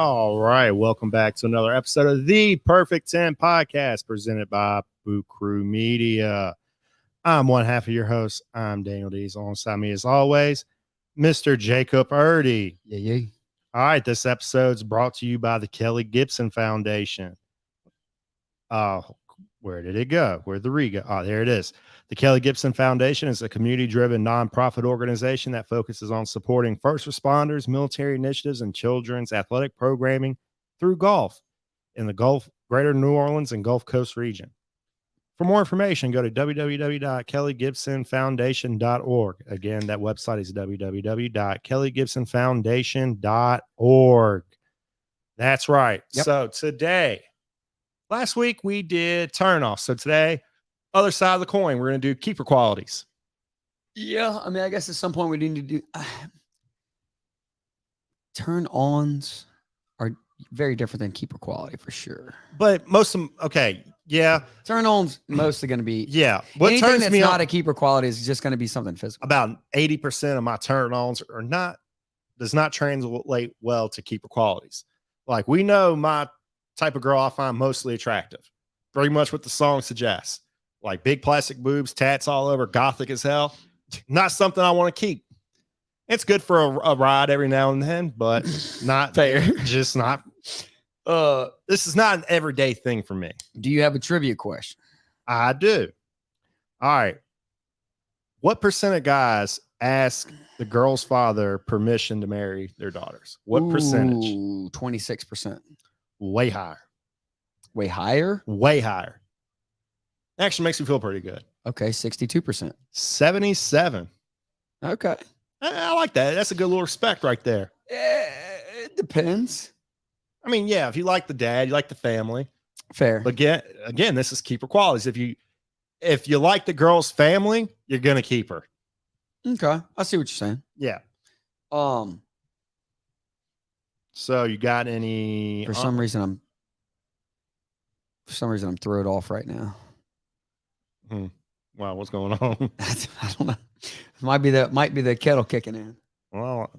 All right. Welcome back to another episode of the Perfect 10 podcast presented by Boo Crew Media. I'm one half of your host. I'm Daniel Dees. Alongside me, as always, Mr. Jacob Erdy. Yeah. All right. This episode's brought to you by the Kelly Gibson Foundation. Where did it go? Where'd the re go? Oh, there it is. The Kelly Gibson Foundation is a community-driven nonprofit organization that focuses on supporting first responders, military initiatives, and children's athletic programming through golf in the Greater New Orleans and Gulf Coast region. For more information, go to www.kellygibsonfoundation.org. Again, that website is www.kellygibsonfoundation.org. That's right. Yep. So today, last week we did turnoff. So today, other side of the coin, we're going to do keeper qualities. Yeah. I mean, I guess at some point we need to do turn-ons are very different than keeper quality for sure. But most of them, okay, yeah. Turn-ons mostly going to be What anything turns that's me not on a keeper quality is just going to be something physical. about 80% of my turn-ons does not translate well to keeper qualities. Like, we know my type of girl I find mostly attractive. Pretty much what the song suggests. Like big plastic boobs, tats all over, gothic as hell. Not something I want to keep. It's good for a ride every now and then, but not Fair. Just not. This is not an everyday thing for me. Do you have a trivia question? I do. All right. What percent of guys ask the girl's father permission to marry their daughters? What percentage? 26%. Way higher. Way higher? Way higher. Actually makes me feel pretty good. Okay, 62%. 77. Okay. I like that. That's a good little respect right there. It depends. I mean, yeah, if you like the dad, you like the family. Fair. But again, this is keeper qualities. If you like the girl's family, you're gonna keep her. Okay. I see what you're saying. Yeah. So you got any? For some reason I'm throwed off right now. Wow, what's going on? I don't know. Might be the kettle kicking in. Well,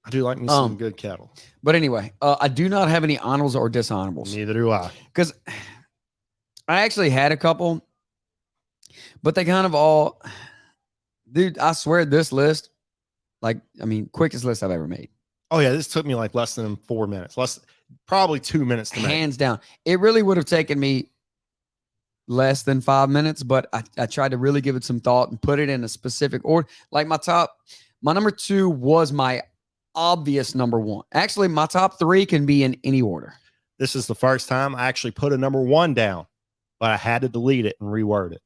I do like me some good kettle. But anyway, I do not have any honorables or dishonorables. Neither do I. Because I actually had a couple, but they kind of all, dude, I swear this list, quickest list I've ever made. Oh yeah, this took me like less than 4 minutes. Probably 2 minutes to make. Hands down. It really would have taken me less than 5 minutes, but I tried to really give it some thought and put it in a specific order. Like my number 2 was my obvious number 1. Actually, my top 3 can be in any order. This is the first time I actually put a number 1 down, but I had to delete it and reword it.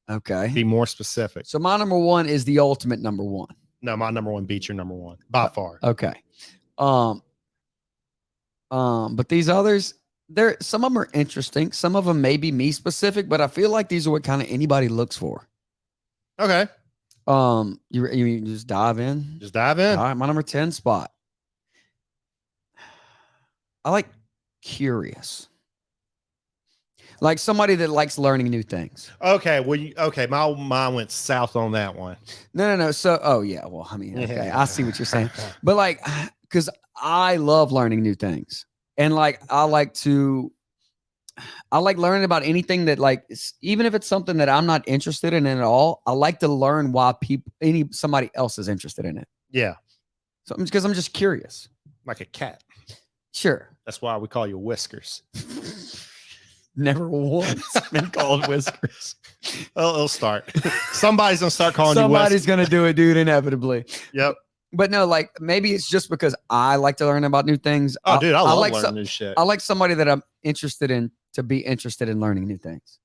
Okay. Be more specific. So my number 1 is the ultimate number 1. No, my number 1 beats your number 1 by far. Okay. But these others, some of them are interesting. Some of them may be me specific, but I feel like these are what kind of anybody looks for. Okay. You just dive in. Just dive in. All right, my number 10 spot. I like curious. Like somebody that likes learning new things. Okay. Well, my mind went south on that one. No. So, okay. I see what you're saying. But like, because I love learning new things. And like, I like learning about anything that even if it's something that I'm not interested in at all, I like to learn why somebody else is interested in it. Yeah. So because I'm just curious. Like a cat. Sure. That's why we call you Whiskers. Never once been called Whiskers. Well, it'll start. Somebody's going to start calling Somebody's going to do it, dude, inevitably. Yep. But no, like maybe it's just because I like to learn about new things. Oh, dude, I love like learning new shit. I like somebody that I'm interested in to be interested in learning new things.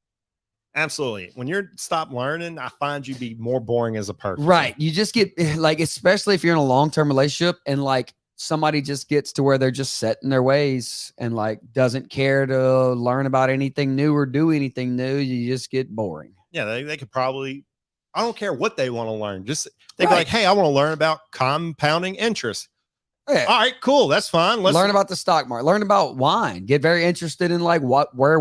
Absolutely. When you're stop learning, I find you be more boring as a person. Right. You just get like, especially if you're in a long-term relationship and like somebody just gets to where they're just set in their ways and like doesn't care to learn about anything new or do anything new, you just get boring. Yeah, they could probably, I don't care what they want to learn. Just they'd be like, hey, I want to learn about compounding interest. Yeah. All right, cool. That's fine. Let's learn about the stock market. Learn about wine. Get very interested in like where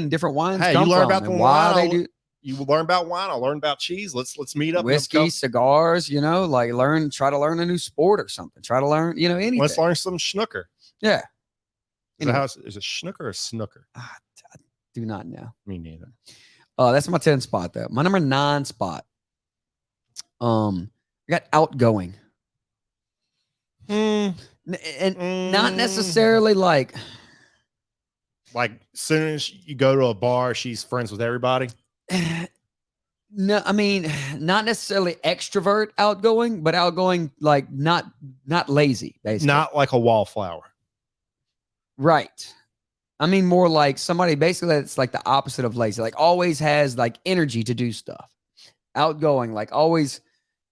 different wines come you learn from about the why wine. they do. You learn about wine. I'll learn about cheese. Let's meet up. Whiskey, cigars. Like try to learn a new sport or something. Try to learn, anything. Let's learn some snooker. Yeah. Is it, is it Schnooker or Snooker? I do not know. Me neither. That's my 10 spot though. My number 9 spot. I got Outgoing. And not necessarily like soon as you go to a bar, she's friends with everybody. no, I mean not necessarily extrovert outgoing, but outgoing like not lazy, basically. Not like a wallflower. Right. I mean more like somebody basically that's like the opposite of lazy, like always has like energy to do stuff. Outgoing, like always,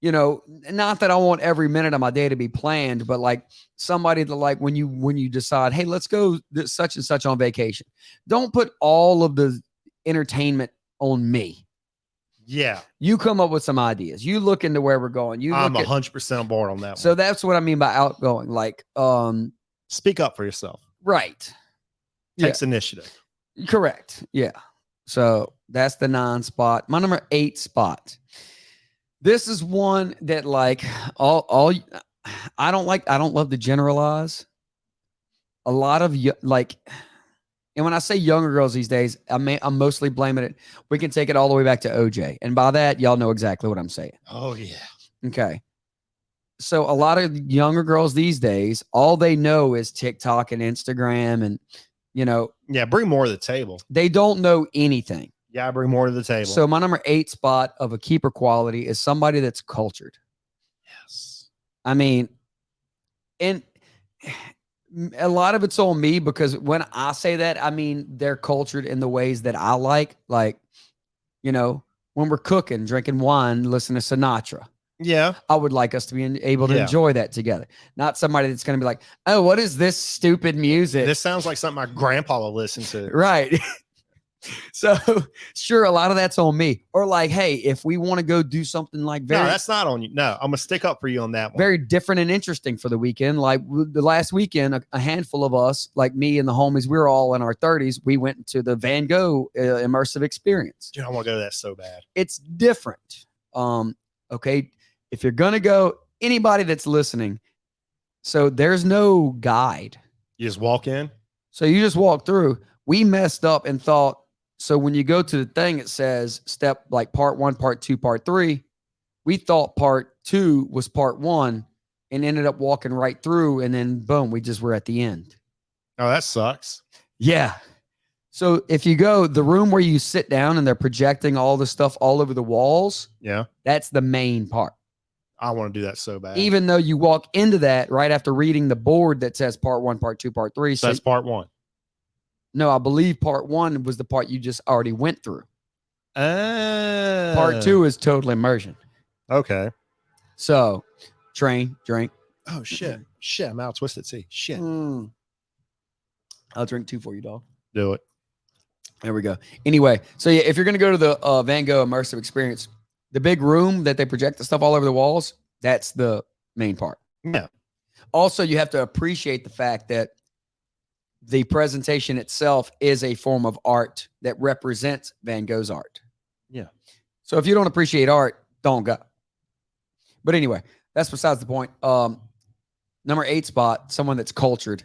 you know, not that I want every minute of my day to be planned, but like somebody that like when you decide, hey, let's go such and such on vacation. Don't put all of the entertainment on me. Yeah. You come up with some ideas. You look into where we're going. I'm 100% on board on that so one. that's what I mean by outgoing. Like, speak up for yourself. Right. Takes initiative. Correct. Yeah. So that's the 9 spot. My number 8 spot. This is one that like I don't love to generalize. A lot of like, and when I say younger girls these days, I'm mostly blaming it. We can take it all the way back to OJ. And by that, y'all know exactly what I'm saying. Oh yeah. Okay. So a lot of younger girls these days, all they know is TikTok and Instagram and, you know. Yeah, bring more to the table. They don't know anything. Yeah, bring more to the table. So my number 8 spot of a keeper quality is somebody that's cultured. Yes. I mean, and a lot of it's on me because when I say that, I mean, they're cultured in the ways that I like, you know, when we're cooking, drinking wine, listening to Sinatra. Yeah. I would like us to be able to enjoy that together. Not somebody that's going to be like, oh, what is this stupid music? This sounds like something my grandpa will listen to. Right. So sure, a lot of that's on me. Or like, hey, if we want to go do something like no, that's not on you. No, I'm gonna stick up for you on that one. Very different and interesting for the weekend. Like the last weekend, a handful of us, like me and the homies, we were all in our 30s. We went to the Van Gogh immersive experience. Dude, I want to go to that so bad. It's different. Okay, if you're gonna go, anybody that's listening, so there's no guide. You just walk in. So you just walk through. We messed up and thought. So when you go to the thing, it says step like part 1, part 2, part 3. We thought part 2 was part 1 and ended up walking right through. And then boom, we just were at the end. Oh, that sucks. Yeah. So if you go the room where you sit down and they're projecting all the stuff all over the walls. Yeah. That's the main part. I want to do that so bad. Even though you walk into that right after reading the board that says part 1, part 2, part 3. So that's part 1. No, I believe part 1 was the part you just already went through. Part 2 is total immersion. Okay. So, train, drink. Oh, shit. Shit, I'm out Twisted Tea. Shit. I'll drink 2 for you, dog. Do it. There we go. Anyway, so yeah, if you're going to go to the Van Gogh immersive experience, the big room that they project the stuff all over the walls, that's the main part. Yeah. Also, you have to appreciate the fact that the presentation itself is a form of art that represents Van Gogh's art. Yeah. So if you don't appreciate art, don't go. But anyway, that's besides the point. Number 8 spot, someone that's cultured,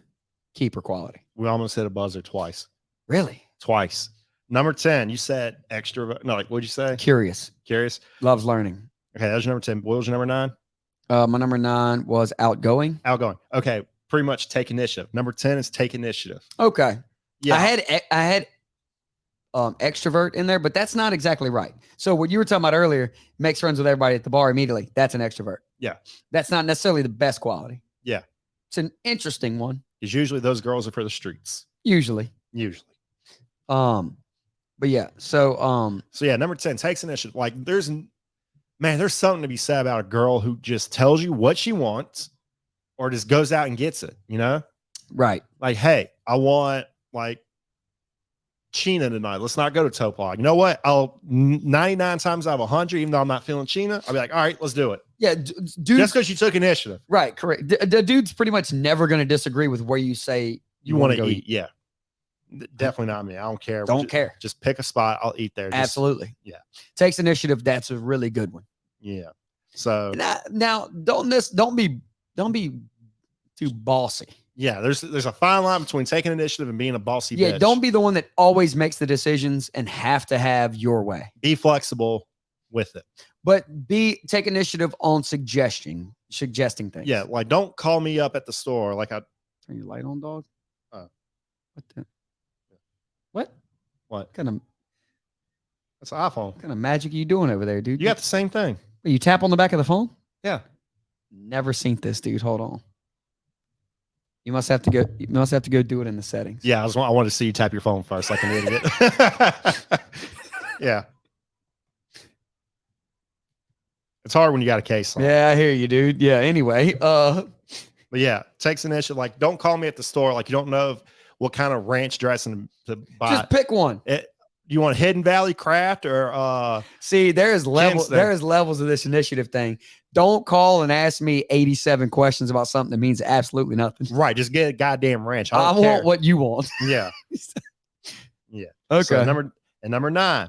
keeper quality. We almost hit a buzzer twice. Really? Twice. Number 10, you said extra. No, like, what'd you say? Curious. Curious. Loves learning. Okay, that was your number 10. What was your number 9? My number 9 was outgoing. Outgoing. Okay, pretty much take initiative. Number 10 is take initiative. Okay. Yeah. I had extrovert in there, but that's not exactly right. So what you were talking about earlier, makes friends with everybody at the bar immediately. That's an extrovert. Yeah. That's not necessarily the best quality. Yeah. It's an interesting one. Because usually those girls are for the streets. Usually. But yeah, so yeah, number 10 takes initiative. Like there's something to be said about a girl who just tells you what she wants or just goes out and gets it, you know? Right. Like, hey, I want like China tonight. Let's not go to Topog. You know what? I'll 99 times out of 100, even though I'm not feeling China, I'll be like, all right, let's do it. Yeah, dude. Just because you took initiative. Right, correct. The dude's pretty much never going to disagree with where you say you want to eat. Yeah. Definitely not me. I don't care. Don't care. Just pick a spot. I'll eat there. Absolutely. Yeah. Takes initiative. That's a really good one. Yeah. So now don't be too bossy. Yeah, there's a fine line between taking initiative and being a bossy Yeah, bitch. don't be the one that always makes the decisions and have to have your way. Be flexible with it. But take initiative on suggesting things. Yeah, like don't call me up at the store like I Turn your light on, dog. Oh. What? What? Kind of That's an iPhone. What kind of magic are you doing over there, dude? You got the same thing. You tap on the back of the phone? Yeah. Never seen this, dude. Hold on. You must have to go. You must have to go do it in the settings. Yeah, I wanted to see you tap your phone first, like an idiot. Yeah. It's hard when you got a case on. Yeah, I hear you, dude. Yeah. Anyway, But yeah, takes initiative. Like, don't call me at the store. Like, you don't know what kind of ranch dressing to buy. just pick one. You want Hidden Valley Craft or See, there's levels. Kinston. There is levels of this initiative thing. Don't call and ask me 87 questions about something that means absolutely nothing. right? Just get a goddamn ranch. I don't care. want what you want. Yeah. Yeah. Okay. So number 9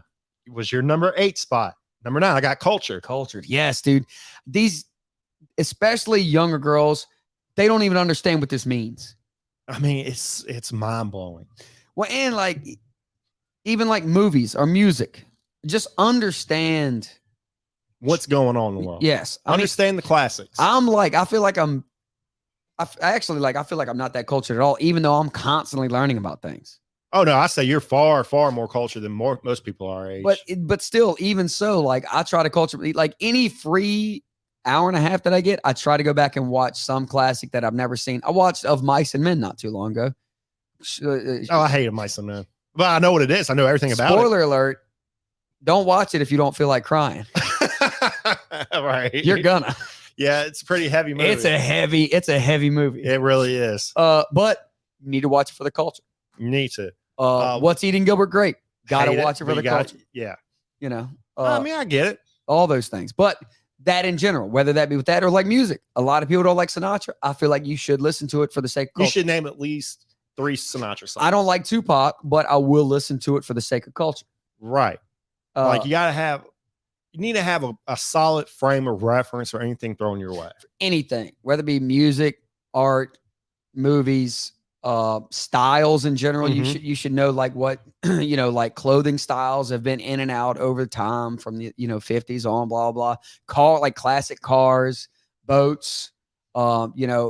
was your number 8 spot. Number 9, I got culture. Cultured. Yes, dude. These, especially younger girls, they don't even understand what this means. I mean, it's mind blowing. Well, and like even like movies or music, just understand What's going on in the world? Yes, I mean, Understand the classics. I feel like I'm not that cultured at all, even though I'm constantly learning about things. Oh no, I say you're far, far more cultured than most people our age. But still, even so, like I try to culture, like any free hour and a half that I get, I try to go back and watch some classic that I've never seen. I watched Of Mice and Men not too long ago. Oh, I hate Mice and Men, but I know what it is. I know everything about Spoiler alert! Don't watch it if you don't feel like crying. it. Right? You're gonna. Yeah, it's a pretty heavy movie. It's a heavy movie. It really is. But you need to watch it for the culture. You need to. What's Eating Gilbert Grape? Gotta Hate watch it for but the you gotta- culture. Yeah. You know, I mean, I get it. all those things. But that in general, whether that be with that or like music, a lot of people don't like Sinatra. I feel like you should listen to it for the sake of You culture. should name at least 3 Sinatra songs. I don't like Tupac, but I will listen to it for the sake of culture. Right. Like you need to have a solid frame of reference or anything thrown your way. anything, whether it be music, art, movies, styles in general. Mhm. You should know like what like clothing styles have been in and out over time from the 50s on, blah blah. Like classic cars, boats,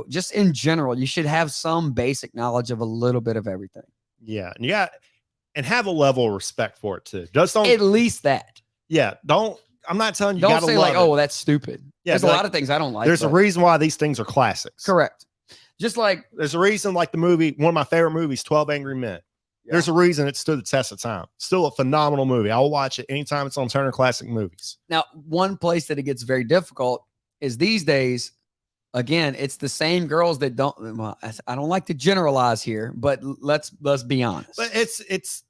just in general, you should have some basic knowledge of a little bit of everything. Yeah. And have a level of respect for it too. Just don't At least that. I'm not telling you Don't gotta say love like, it. oh, well, that's stupid. Yeah, There's a like, lot of things I don't like. There's a but- reason why these things are classics. Correct. Just like There's a reason, like the movie, one of my favorite movies, 12 Angry Men. There's a reason it stood the test of time. Still a phenomenal movie. I'll watch it anytime it's on Turner Classic Movies. now, one place that it gets very difficult is these days. Again, it's the same girls that don't. Well, I don't like to generalize here, but let's be honest. But it's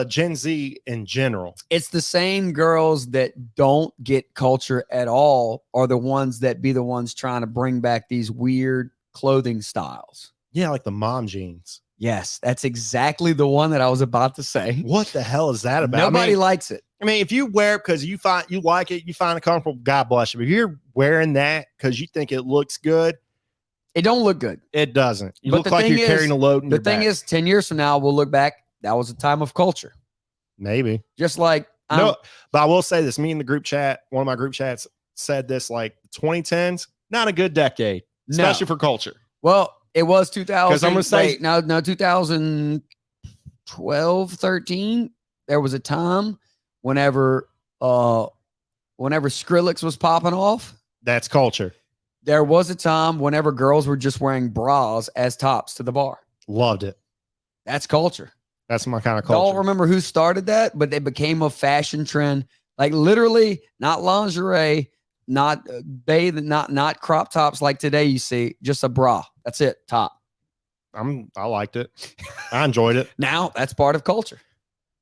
Gen Z in general. It's the same girls that don't get culture at all are the ones that be the ones trying to bring back these weird clothing styles. Yeah, like the mom jeans. Yes, that's exactly the one that I was about to say. What the hell is that about? Nobody likes it. I mean, if you wear it because you like it, you find it comfortable, God bless you. But if you're wearing that because you think it looks good, It don't look good. it doesn't. You But look the like thing you're is- carrying a load in The your thing back. is, 10 years from now, we'll look back. That was a time of culture. Maybe. Just like No, but I will say this. Me in the group chat, one of my group chats said this, like 2010s, not a good decade, especially for culture. Well, it was 2000. 'Cause I'm gonna say- no, 2012, 13. There was a time whenever Skrillex was popping off. That's culture. There was a time whenever girls were just wearing bras as tops to the bar. Loved it. That's culture. That's my kind of Don't culture. remember who started that, but it became a fashion trend. Like literally, not lingerie, not not crop tops like today. You see, just a bra. That's it. Top. I liked it. I enjoyed it. Now that's part of culture.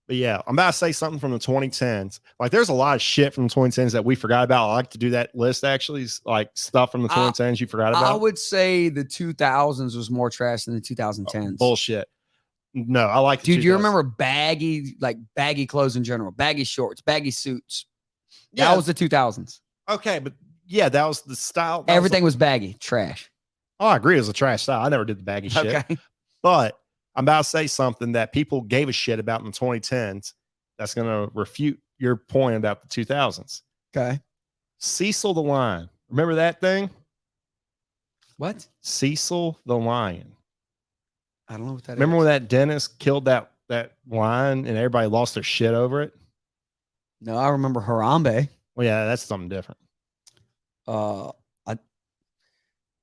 But yeah, I'm about to say something from the 2010s. Like there's a lot of shit from the 2010s that we forgot about. I like to do that list actually, like stuff from the 2010s you forgot I about. would say the 2000s was more trash than the 2010s. Bullshit. No, I like the Dude, you 2000s. remember baggy clothes in general, baggy shorts, baggy suits. Yeah. That was the 2000s. Okay, but yeah, that was the style. That was Everything was baggy, trash. Oh, I agree. It was a trash style. I never did the baggy shit. Okay. But I'm about to say something that people gave a shit about in the 2010s that's going to refute your point about the 2000s. Okay. Cecil the Lion. Remember that thing? What? Cecil the Lion. I don't know what that Remember is. when that dentist killed that lion and everybody lost their shit over it? No, I remember Harambe. Well, yeah, that's something different. I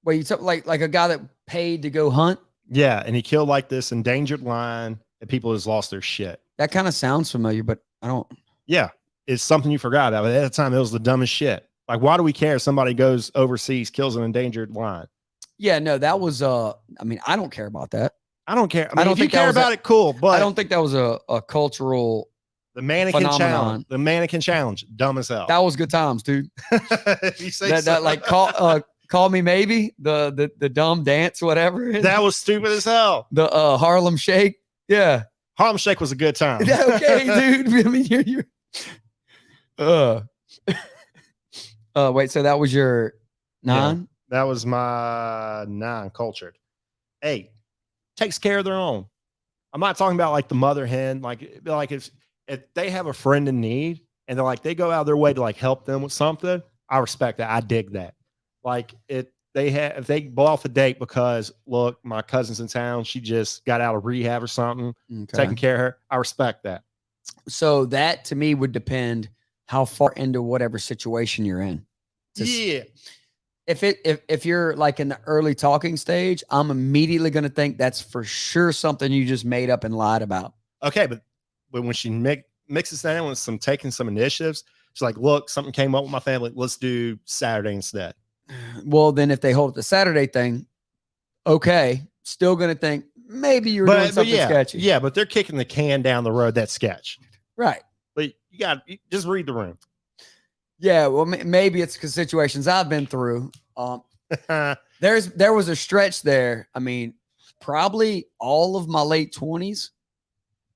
wait, you took like a guy that paid to go hunt? Yeah, and he killed like this endangered lion and people just lost their shit. That kind of sounds familiar, but I don't. Yeah, it's something you forgot about. But at the time, it was the dumbest shit. Like, why do we care if somebody goes overseas, kills an endangered lion? Yeah, no, that was I mean, I don't care about that. I don't care. I mean, don't if you think that care was about it, cool. But I don't think that was a cultural. the mannequin phenomenon. challenge, dumb as hell. That was good times, dude. You say That so. like call me maybe the dumb dance, whatever. That was stupid as hell. The Harlem Shake. Yeah. Harlem Shake was a good time. Okay, dude. I mean, you're wait, so that was your 9? That was my 9. Cultured. 8 takes care of their own. I'm not talking about like the mother hen. Like if they have a friend in need and they're like, they go out of their way to like help them with something, I respect that. I dig that. Like if they blow off a date because look, my cousin's in town, she just got out of rehab or something, taking care of her, I respect that. So that to me would depend how far into whatever situation you're in. Yeah. If you're like in the early talking stage, I'm immediately going to think that's for sure something you just made up and lied about. Okay, but when she mixes that in with taking some initiatives, she's like, look, something came up with my family. Let's do Saturday instead. Well, then if they hold the Saturday thing, okay, still going to think maybe you were doing something sketchy. Yeah, but they're kicking the can down the road. That's sketch. Right. But you just read the room. Yeah, well, maybe it's because situations I've been through. There was a stretch there. I mean, probably all of my late 20s,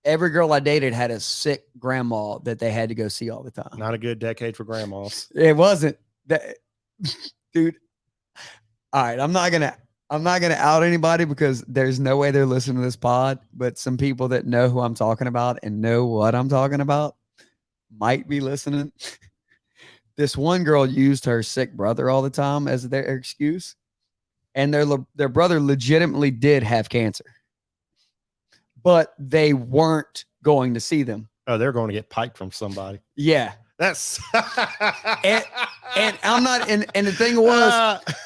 every girl I dated had a sick grandma that they had to go see all the time. Not a good decade for grandmas. It wasn't that, dude. All right, I'm not gonna out anybody because there's no way they're listening to this pod. But some people that know who I'm talking about and know what I'm talking about might be listening. This one girl used her sick brother all the time as their excuse, and their brother legitimately did have cancer, but they weren't going to see them. Oh, they're going to get piped from somebody. Yeah, that's and I'm not. And the thing was,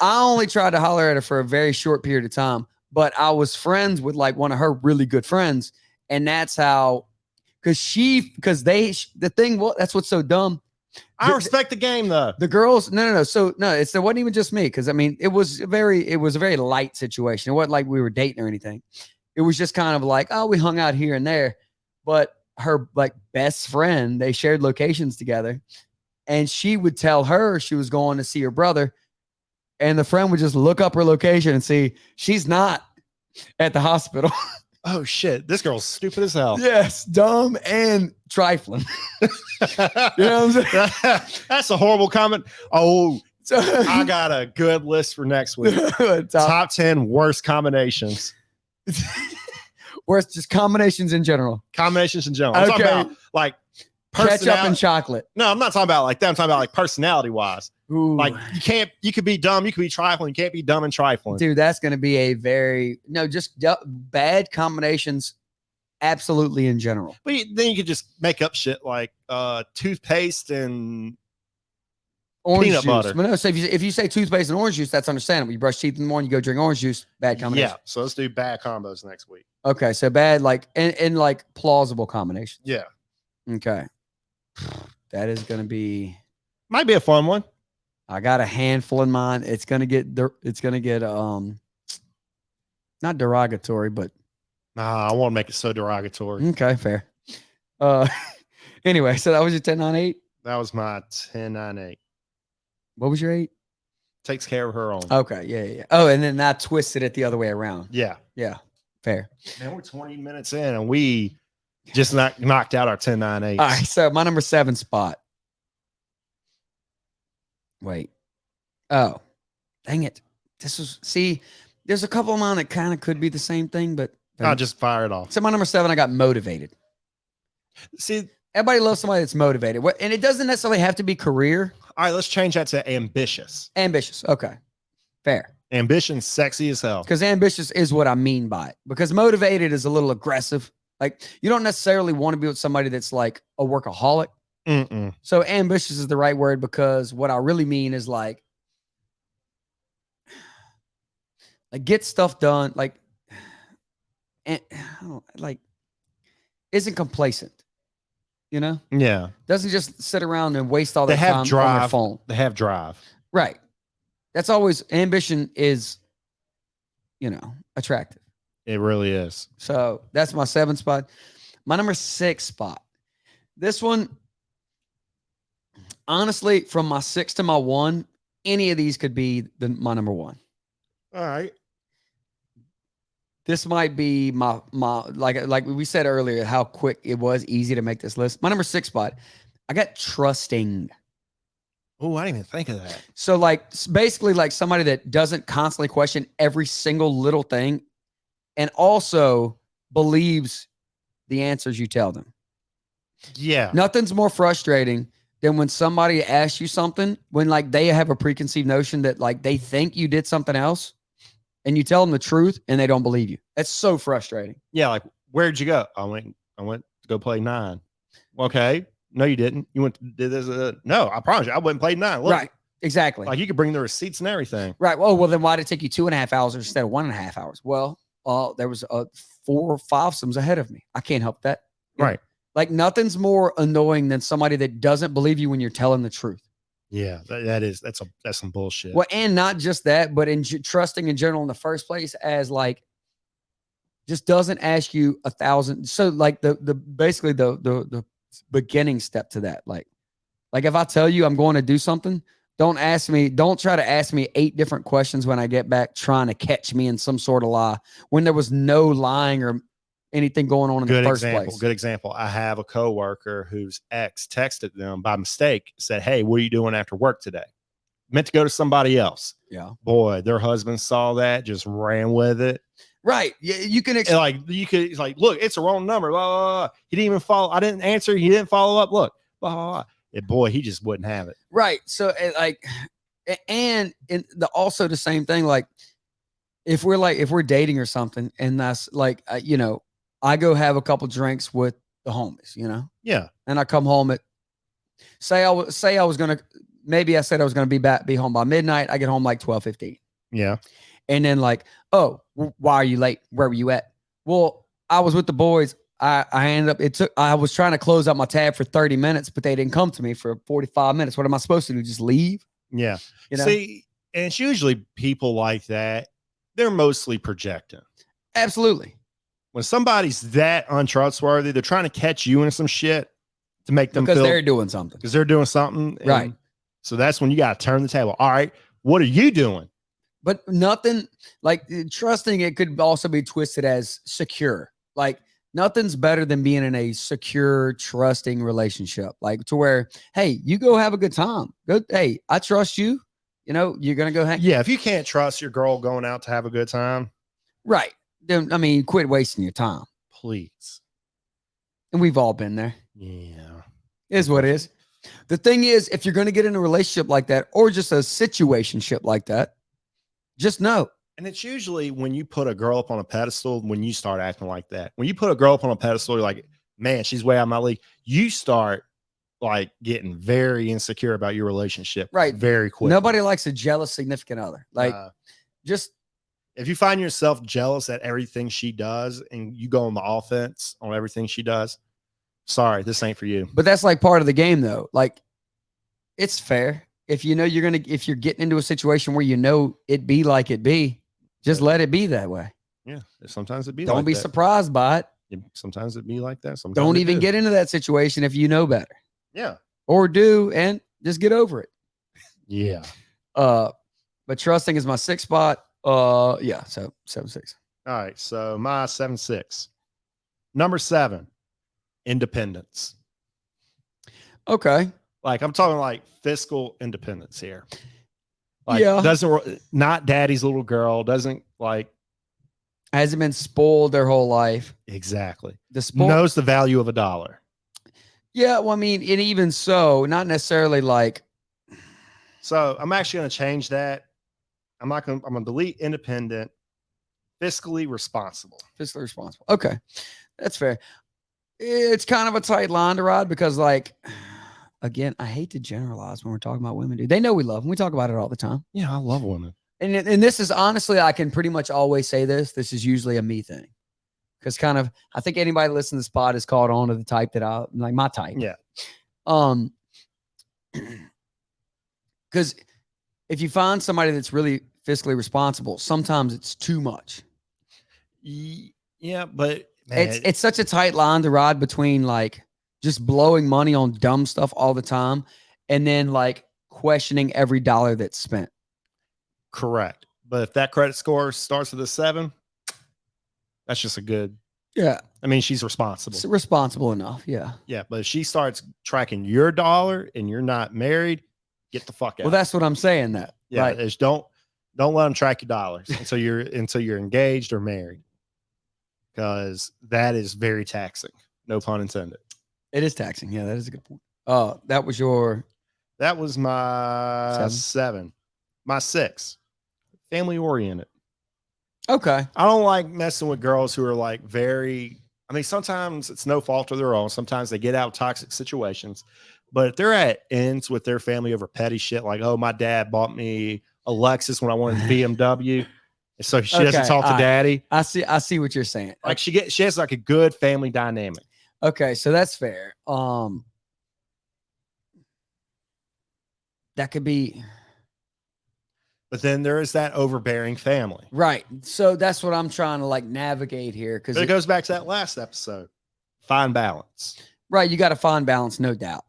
I only tried to holler at her for a very short period of time, but I was friends with like one of her really good friends, and that's how. The thing was, that's what's so dumb. I respect the game though. The girls, no. So no, it wasn't even just me because I mean it was a very light situation. It wasn't like we were dating or anything. It was just kind of like, oh, we hung out here and there. But her like best friend, they shared locations together, and she would tell her she was going to see her brother, and the friend would just look up her location and see she's not at the hospital. Oh shit, this girl's stupid as hell. Yes, dumb and trifling. You know what I'm saying? That's a horrible comment. Oh, So, I got a good list for next week. Top 10 worst combinations. Worst just combinations in general. Combinations in general. I'm talking about like Ketchup and chocolate. No, I'm not talking about like that. I'm talking about like personality wise. Ooh. Like you could be dumb, you could be trifling, you can't be dumb and trifling. Dude, that's going to be a very bad combinations. Absolutely in general. But then you could just make up shit like toothpaste and orange peanut juice. butter. But no, so if you say toothpaste and orange juice, that's understandable. You brush teeth in the morning, you go drink orange juice. Bad combination. Yeah. So let's do bad combos next week. Okay, so bad like and like plausible combinations. Yeah. Okay. That is going to be. Might be a fun one. I got a handful in mind. It's gonna get not derogatory, but Nah, I won't make it so derogatory. okay, fair. Anyway, so that was your 10, 9, 8. That was my 10, 9, 8. What was your 8? Takes care of her own. Okay, yeah. Oh, and then I twisted it the other way around. Yeah. Fair. Man, we're 20 minutes in and we just knocked out our 10, 9, 8. All right, so my number 7 spot. Wait. Oh, dang it. There's a couple of mine that kind of could be the same thing, but I'll just fire it off. so my number 7, I got motivated. See, Everybody loves somebody that's motivated. And it doesn't necessarily have to be career. all right, let's change that to ambitious. Ambitious. Okay. Fair. Ambition's sexy as hell. Because ambitious is what I mean by it. Because motivated is a little aggressive. Like, you don't necessarily want to be with somebody that's like a workaholic. Mm-mm. So ambitious is the right word, because what I really mean is like get stuff done, and like isn't complacent, you know? Yeah. Doesn't just sit around and waste all They their have time on drive. their phone. They have drive. Right. That's always ambition is, attractive. It really is. So that's my 7 spot. My number 6 spot. This one, honestly, from my 6 to my 1, any of these could be my number 1. All right. This might be my like we said earlier, how quick it was easy to make this list. My number 6 spot, I got trusting. Oh, I didn't even think of that. So basically like somebody that doesn't constantly question every single little thing and also believes the answers you tell them. Yeah. Nothing's more frustrating than when somebody asks you something when like they have a preconceived notion that like they think you did something else and you tell them the truth and they don't believe you. That's so frustrating. Yeah. Like, where'd you go? I went to go play 9. Okay. No, you didn't. You went to did this. No, I promise you, I wouldn't play 9. Look, Right. Exactly. like you could bring the receipts and everything. Right. Well, then why did it take you 2.5 hours instead of 1.5 hours? Well, there was 4 or 5 sims ahead of me. I can't help that. Right. Like nothing's more annoying than somebody that doesn't believe you when you're telling the truth. Yeah, that's some bullshit. Well, and not just that, but in trusting in general in the first place, as like just doesn't ask you 1,000. So like the basically the beginning step to that, like if I tell you I'm going to do something, don't try to ask me 8 different questions when I get back trying to catch me in some sort of lie when there was no lying or anything going on in the first place. Good example. I have a coworker whose ex texted them by mistake, said, "Hey, what are you doing after work today?" Meant to go to somebody else. Yeah. Boy, their husband saw that, just ran with it. Right. Yeah, you can It's like, look, it's a wrong number. Blah, blah, blah. He didn't even follow. I didn't answer. He didn't follow up. Look, blah, blah, blah. And boy, he just wouldn't have it. Right. So also the same thing. Like if we're dating or something, and that's like, I go have a couple drinks with the homies, Yeah. and I come home at, say I was going to, maybe I said I was going to be home by midnight. I get home like 12:15. Yeah. And then like, oh, why are you late? Where were you at? Well, I was with the boys. I ended up, I was trying to close out my tab for 30 minutes, but they didn't come to me for 45 minutes. What am I supposed to do? Just leave? Yeah. See, and it's usually people like that. They're mostly projecting. Absolutely. When somebody's that untrustworthy, they're trying to catch you into some shit to make them because feel they're doing something. Because they're doing something. Right. So that's when you got to turn the table. All right. What are you doing? But nothing like trusting, it could also be twisted as secure. Like nothing's better than being in a secure, trusting relationship. Like to where, hey, you go have a good time. Good. Hey, I trust you. You're going to go hang. Yeah. If you can't trust your girl going out to have a good time. Right. Then, quit wasting your time. Please. And we've all been there. Yeah. Is what it is. The thing is, if you're going to get in a relationship like that, or just a situationship like that, just know. And it's usually when you put a girl up on a pedestal, when you start acting like that. When you put a girl up on a pedestal, you're like, man, she's way out of my league. You start like getting very insecure about your relationship. Right. Very quick. Nobody likes a jealous significant other. Like just. If you find yourself jealous at everything she does and you go on the offense on everything she does, sorry, this ain't for you. But that's like part of the game though. Like it's fair. If if you're getting into a situation where it be like it be, just let it be that way. Yeah. Sometimes it be Don't be surprised by it. Sometimes it be like that. Sometimes don't even get into that situation if you know better. Yeah. Or do, and just get over it. Yeah. But trusting is my 6th spot. Yeah, so 7-6. All right, so my 7-6. Number 7, independence. Okay. Like I'm talking like fiscal independence here. Like Yeah. not daddy's little girl, doesn't like Hasn't been spoiled their whole life. exactly The spoil. knows the value of a dollar. Yeah. Well, I mean, and even so, not necessarily like. So I'm actually going to change that. I'm going to delete independent, fiscally responsible. Fiscally responsible. Okay. That's fair. It's kind of a tight line to ride because, like, again, I hate to generalize when we're talking about women, dude. They know we love them. We talk about it all the time. Yeah, I love women. And this is honestly, I can pretty much always say this. This is usually a me thing. Because kind of, I think anybody listening to this pod is caught on to the type that I like my type. Yeah. Because if you find somebody that's really fiscally responsible, sometimes it's too much. Yeah, but man, It's such a tight line to ride between like just blowing money on dumb stuff all the time and then like questioning every dollar that's spent. correct. But if that credit score starts with a 7, that's just a good. Yeah. I mean, she's responsible. It's responsible enough. Yeah. Yeah, but if she starts tracking your dollar and you're not married, get the fuck out. Well, that's what I'm saying. That yeah, right. Is don't let them track your dollars until you're engaged or married, because that is very taxing. No pun intended. It is taxing. Yeah, that is a good point. That was my 7. My 6, family oriented. okay. I don't like messing with girls who are like very. I mean, sometimes it's no fault of their own. Sometimes they get out of toxic situations. But if they're at ends with their family over petty shit, like, oh, my dad bought me a Lexus when I wanted a BMW, and so she doesn't talk to daddy. I see what you're saying. Like she has like a good family dynamic. Okay, so that's fair. That could be. But then there is that overbearing family. Right. So that's what I'm trying to like navigate here. Because it goes back to that last episode. Find balance. Right. You got to find balance, no doubt.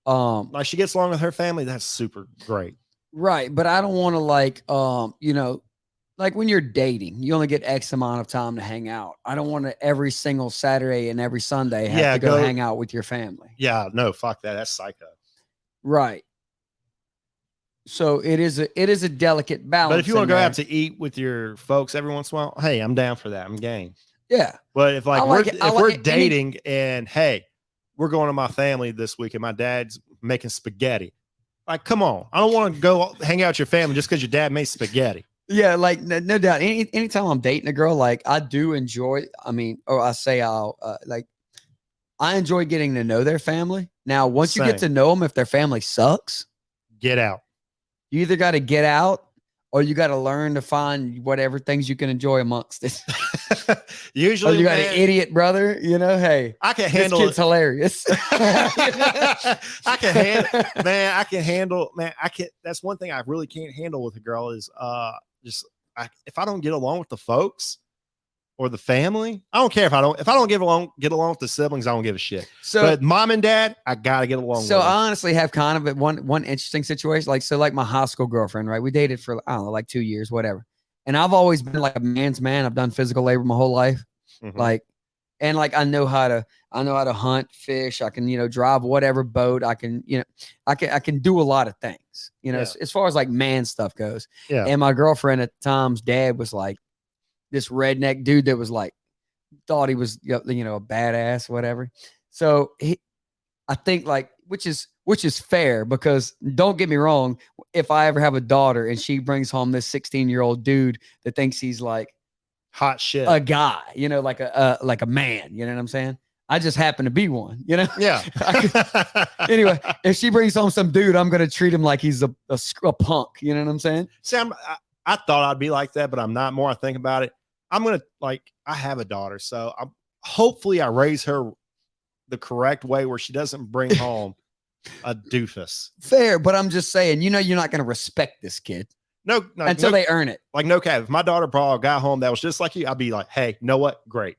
Like she gets along with her family, that's super great. Right. But I don't want to like, like when you're dating, you only get X amount of time to hang out. I don't want to every single Saturday and every Sunday have to go hang out with your family. Yeah, no, fuck that. That's psycho. Right. So it is a delicate balance. But if you want to go out to eat with your folks every once in a while, hey, I'm down for that. I'm game. Yeah. But if like we're dating and hey, we're going to my family this week and my dad's making spaghetti. Like, come on. I don't want to go hang out with your family just because your dad made spaghetti. Yeah, like no doubt. Anytime I'm dating a girl, like I do enjoy. I mean, or I say I enjoy getting to know their family. Now, once you get to know them, if their family sucks, get out. You either got to get out or you got to learn to find whatever things you can enjoy amongst it. Usually, you got an idiot brother, hey, I can handle this kid's hilarious. I can handle, that's one thing I really can't handle with a girl is if I don't get along with the folks or the family, I don't care if I don't get along with the siblings, I don't give a shit. So, but mom and dad, I gotta get along. So with I honestly have kind of one interesting situation. Like my high school girlfriend, right? We dated for I don't know, like 2 years, whatever. And I've always been like a man's man. I've done physical labor my whole life, I know how to hunt, fish. I can drive whatever boat. I can I can do a lot of things. As far as like man stuff goes. Yeah. And my girlfriend at the time's dad was like this redneck dude that was like thought he was a badass, whatever. So I think like which is fair, because don't get me wrong, if I ever have a daughter and she brings home this 16-year-old dude that thinks he's like hot shit, a guy, like a man, you know what I'm saying? I just happen to be one, Yeah. Anyway, if she brings home some dude, I'm gonna treat him like he's a punk, you know what I'm saying? See, I thought I'd be like that, but I'm not. More I think about it, I'm gonna I have a daughter, so hopefully I raise her the correct way where she doesn't bring home a doofus. Fair, but I'm just saying, you're not gonna respect this kid. No, until they earn it. Like no cap. If my daughter brought a guy home that was just like you, I'd be like, hey, you know what? Great.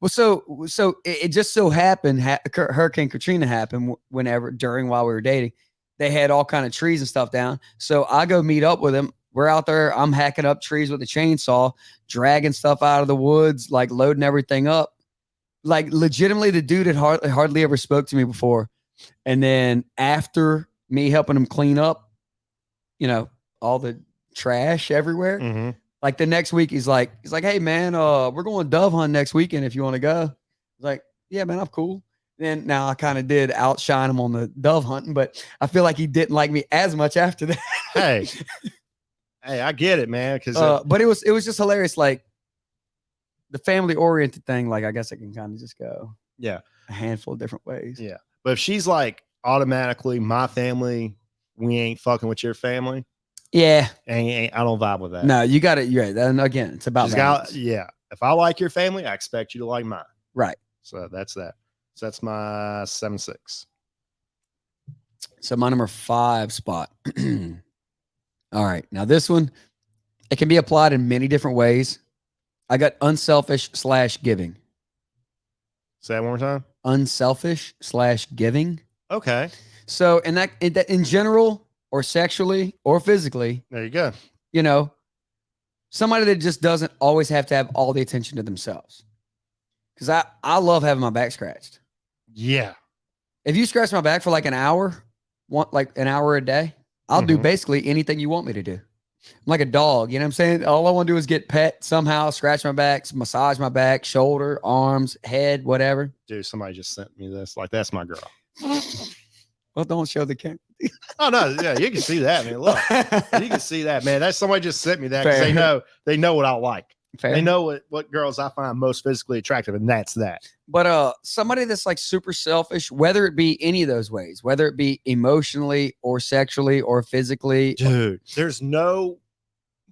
Well, so it just so happened Hurricane Katrina happened while we were dating. They had all kind of trees and stuff down. So I go meet up with him. We're out there. I'm hacking up trees with a chainsaw, dragging stuff out of the woods, like loading everything up. Like legitimately, the dude had hardly ever spoke to me before. And then after me helping him clean up, all the trash everywhere. Mm-hmm. Like the next week, he's like, hey man, we're going dove hunt next weekend if you want to go. I was like, yeah, man, I'm cool. Then now I kind of did outshine him on the dove hunting, but I feel like he didn't like me as much after that. Hey, hey, I get it, man. Because but it was just hilarious. Like the family oriented thing, like I guess it can kind of just go yeah, a handful of different ways. yeah. But if she's like automatically my family, we ain't fucking with your family. Yeah. I don't vibe with that. No, you got it. Right. Then again, it's about balance. Yeah. If I like your family, I expect you to like mine. Right. So that's that. So that's my 7-6. So my number 5 spot. All right. Now this one, it can be applied in many different ways. I got unselfish / giving. Say that one more time. Unselfish / giving. Okay. So in general, or sexually or physically, There you go. you know, somebody that just doesn't always have to have all the attention to themselves. Because I love having my back scratched. Yeah. If you scratch my back for like an hour, like an hour a day, I'll do basically anything you want me to do. I'm like a dog, you know what I'm saying? All I want to do is get pet somehow, scratch my back, massage my back, shoulder, arms, head, whatever. Dude, somebody just sent me this. Like, that's my girl. Well, don't show the camera. Oh no, yeah, you can see that, man. Look, you can see that, man. That's somebody just sent me that because they know what I like. Fair. They know what girls I find most physically attractive, and that's that. But somebody that's like super selfish, whether it be any of those ways, whether it be emotionally or sexually or physically, dude, there's no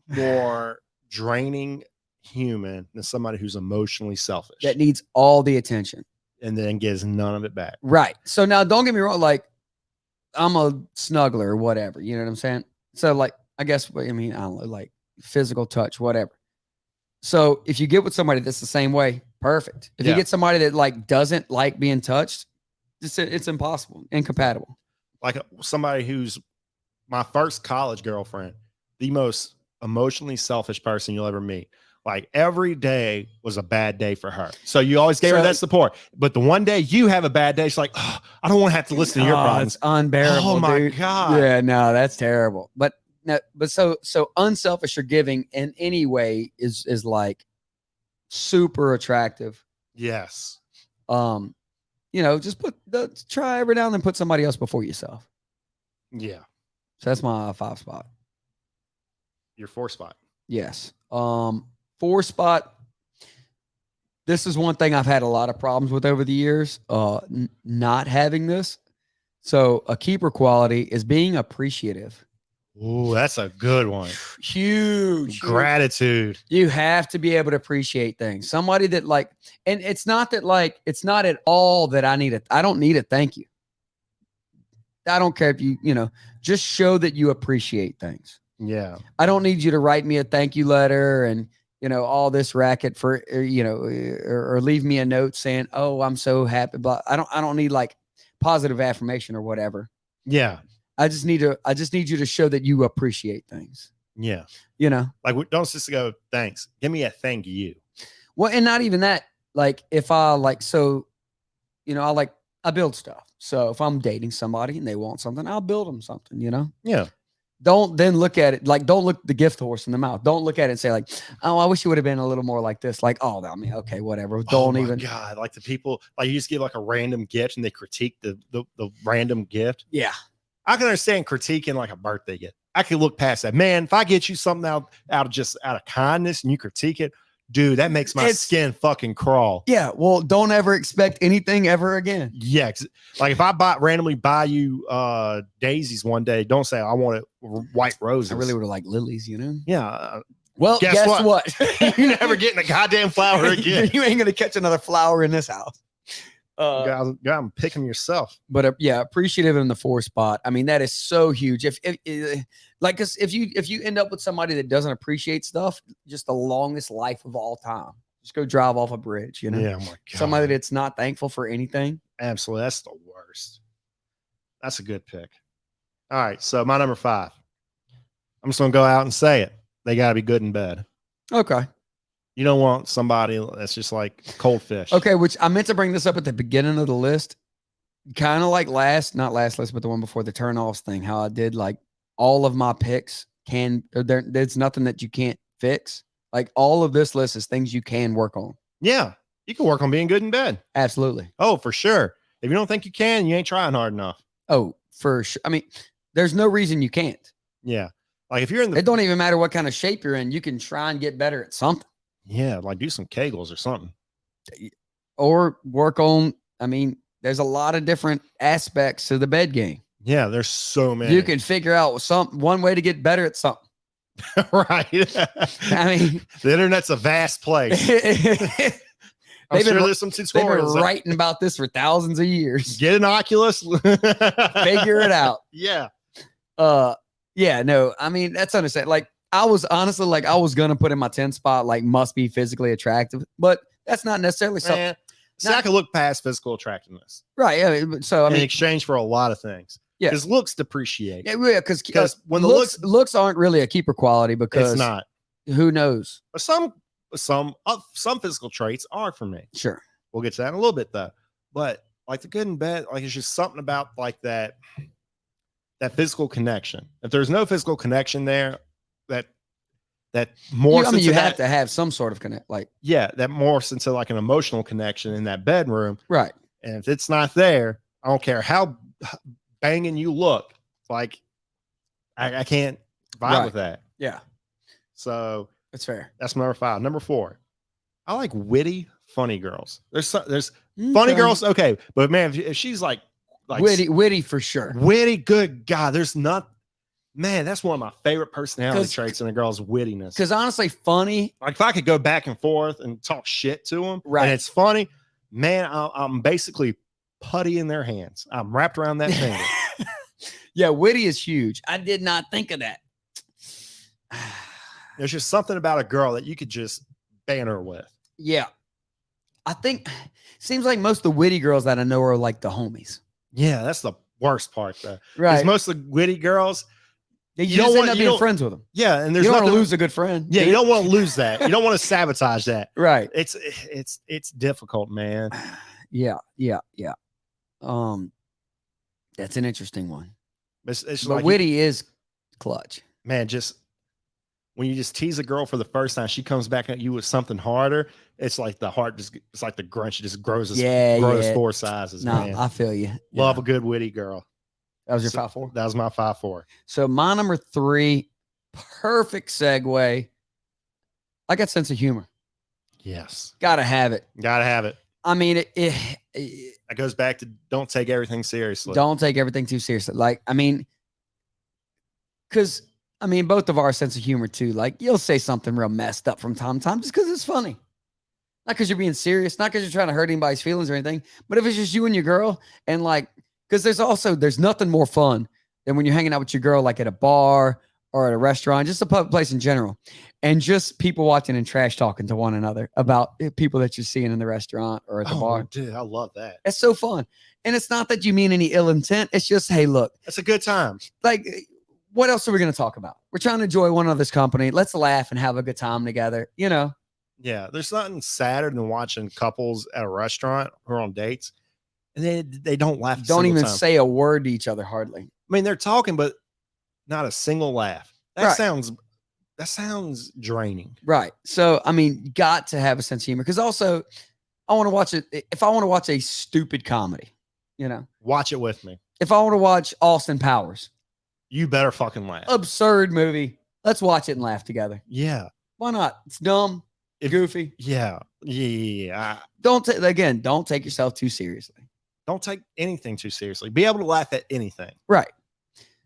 more draining human than somebody who's emotionally selfish that needs all the attention and then gives none of it back. Right. So now, don't get me wrong. Like, I'm a snuggler or whatever. You know what I'm saying? So, like, I guess, I mean, I don't know, like physical touch, whatever. So, if you get with somebody that's the same way, perfect. If you get somebody that like doesn't like being touched, it's impossible, incompatible. Like somebody who's my first college girlfriend, the most emotionally selfish person you'll ever meet. Like every day was a bad day for her. So you always gave her that support. But the one day you have a bad day, she's like, oh, I don't want to have to listen to your problems. It's unbearable. Oh my dude. God. Yeah, no, that's terrible. But so unselfish or giving in any way is like super attractive. Yes. Just try every now and then put somebody else before yourself. Yeah. So that's my 5 spot. Your 4 spot. Yes. 4 spot. This is one thing I've had a lot of problems with over the years. Not having this. So a keeper quality is being appreciative. Ooh, that's a good one. Huge gratitude. You have to be able to appreciate things. Somebody that like, and it's not that like, it's not at all that I don't need a thank you. I don't care if just show that you appreciate things. Yeah. I don't need you to write me a thank you letter and, all this racket for, or leave me a note saying, oh, I'm so happy. But I don't need like positive affirmation or whatever. Yeah. I just need you to show that you appreciate things. Yeah. Like don't just go, thanks. Give me a thank you. Well, and not even that. Like if I like, so, I build stuff. So if I'm dating somebody and they want something, I'll build them something, Yeah. Don't then look at it like, don't look the gift horse in the mouth. Don't look at it and say like, oh, I wish you would have been a little more like this. Like, oh, I mean, okay, whatever. Don't even. God, like the people, like you just give like a random gift and they critique the random gift. Yeah. I can understand critiquing like a birthday gift. I can look past that. Man, if I get you something out of kindness and you critique it, dude, that makes my skin fucking crawl. Yeah. Well, don't ever expect anything ever again. Yeah. Like if I randomly buy you daisies one day, don't say I want white roses. I really would have liked lilies, Yeah. Well, guess what? You're never getting a goddamn flower again. You ain't going to catch another flower in this house. I'm picking yourself. But yeah, appreciative in the 4 spot. I mean, that is so huge. If you end up with somebody that doesn't appreciate stuff, just the longest life of all time. Just go drive off a bridge, Yeah, oh my God. Somebody that's not thankful for anything. Absolutely. That's the worst. That's a good pick. All right. So my number 5. I'm just gonna go out and say it. They gotta be good in bed. Okay. You don't want somebody that's just like cold fish. Okay, which I meant to bring this up at the beginning of the list. Kind of like not last list, but the one before the turn-offs thing, how I did like all of my picks there's nothing that you can't fix. Like all of this list is things you can work on. Yeah. You can work on being good in bed. Absolutely. Oh, for sure. If you don't think you can, you ain't trying hard enough. Oh, for sure. I mean, there's no reason you can't. Yeah. Like if you're in the It don't even matter what kind of shape you're in. You can try and get better at something. yeah, like do some Kegels or something. Or work on, I mean, there's a lot of different aspects to the bed game. Yeah, there's so many. You can figure out one way to get better at something. right. I mean, the internet's a vast place. I'm They've been- sure there's some they've been tutorials. writing about this for thousands of years. Get an Oculus. Figure it out. Yeah. Yeah, no, I mean, that's understandable. Like, I was honestly like, I was gonna put in my 10 spot, like, must be physically attractive, but that's not necessarily something. Man, see, I can look past physical attractiveness Right. Yeah. So I in mean, exchange for a lot of things. Yeah. Because looks depreciate. yeah, because when the looks aren't really a keeper quality because it's not. who knows? But some physical traits are for me. Sure. We'll get to that in a little bit though. But like the good and bad, like it's just something about like that physical connection. If there's no physical connection there, that morphs I mean, into you that, have to have some sort of connect, like, yeah, that morphs into like an emotional connection in that bedroom. right. And if it's not there, I don't care how banging you look. Like I can't vibe Right. with that. Yeah, So that's fair. that's number 5. Number 4, I like witty, funny girls. There's funny Okay. girls, okay, but man, if she's like witty for sure. witty, good God, there's not. Man, that's one of my favorite personality 'Cause- traits in a girl's wittiness. Because honestly, funny. Like if I could go back and forth and talk shit to them, Right. and it's funny, man, I'm basically putty in their hands. I'm wrapped around that finger. Yeah, witty is huge. I did not think of that. There's just something about a girl that you could just banter with. Yeah, I think seems like most of the witty girls that I know are like the homies. Yeah, that's the worst part, though. Right. Because most of the witty girls, You you just don't end want- up you being don't- friends with them. yeah, and You there's don't want to nothing. lose a good friend. Yeah, you don't want to lose that. You don't want to sabotage that. Right. It's difficult, man. Yeah. That's an interesting one. It's But like witty is clutch. man, just when you just tease a girl for the first time, she comes back at you with something harder. It's like the heart it's like the grunt just grows Yeah. 4 sizes. No, Man, I feel you. love Yeah. a good witty girl. That was your So- 5-4. That was my 5-4. So my number 3, perfect segue. I got sense of humor. Yes, Gotta have it. gotta have it. I mean, That goes back to don't take everything seriously. don't take everything too seriously. Like, I mean, because I mean, both of our sense of humor too. Like, you'll say something real messed up from time to time just because it's funny. Not because you're being serious, not because you're trying to hurt anybody's feelings or anything, but if it's just you and your girl, and like, because there's nothing more fun than when you're hanging out with your girl, like at a bar or at a restaurant, just a public place in general, and just people watching and trash talking to one another about people that you're seeing in the restaurant or at the Oh, bar. dude, I love that. It's so fun. And it's not that you mean any ill intent. It's just, hey, look, That's a good time. like, what else are we going to talk about? We're trying to enjoy one another's company. Let's laugh and have a good time together. You know, Yeah, there's nothing sadder than watching couples at a restaurant who are on dates and they don't laugh. a don't single even time. say a word to each other hardly. I mean, they're talking, but not a single laugh. That Right. sounds draining. Right. So, I mean, you got to have a sense of humor because also I want to watch it. If I want to watch a stupid comedy, you know, Watch it with me. if I want to watch Austin Powers, You better fucking laugh. absurd movie, let's watch it and laugh together. Yeah. Why not? It's dumb, goofy. Yeah. Yeah. Don't take yourself too seriously. Don't take anything too seriously. Be able to laugh at anything. Right.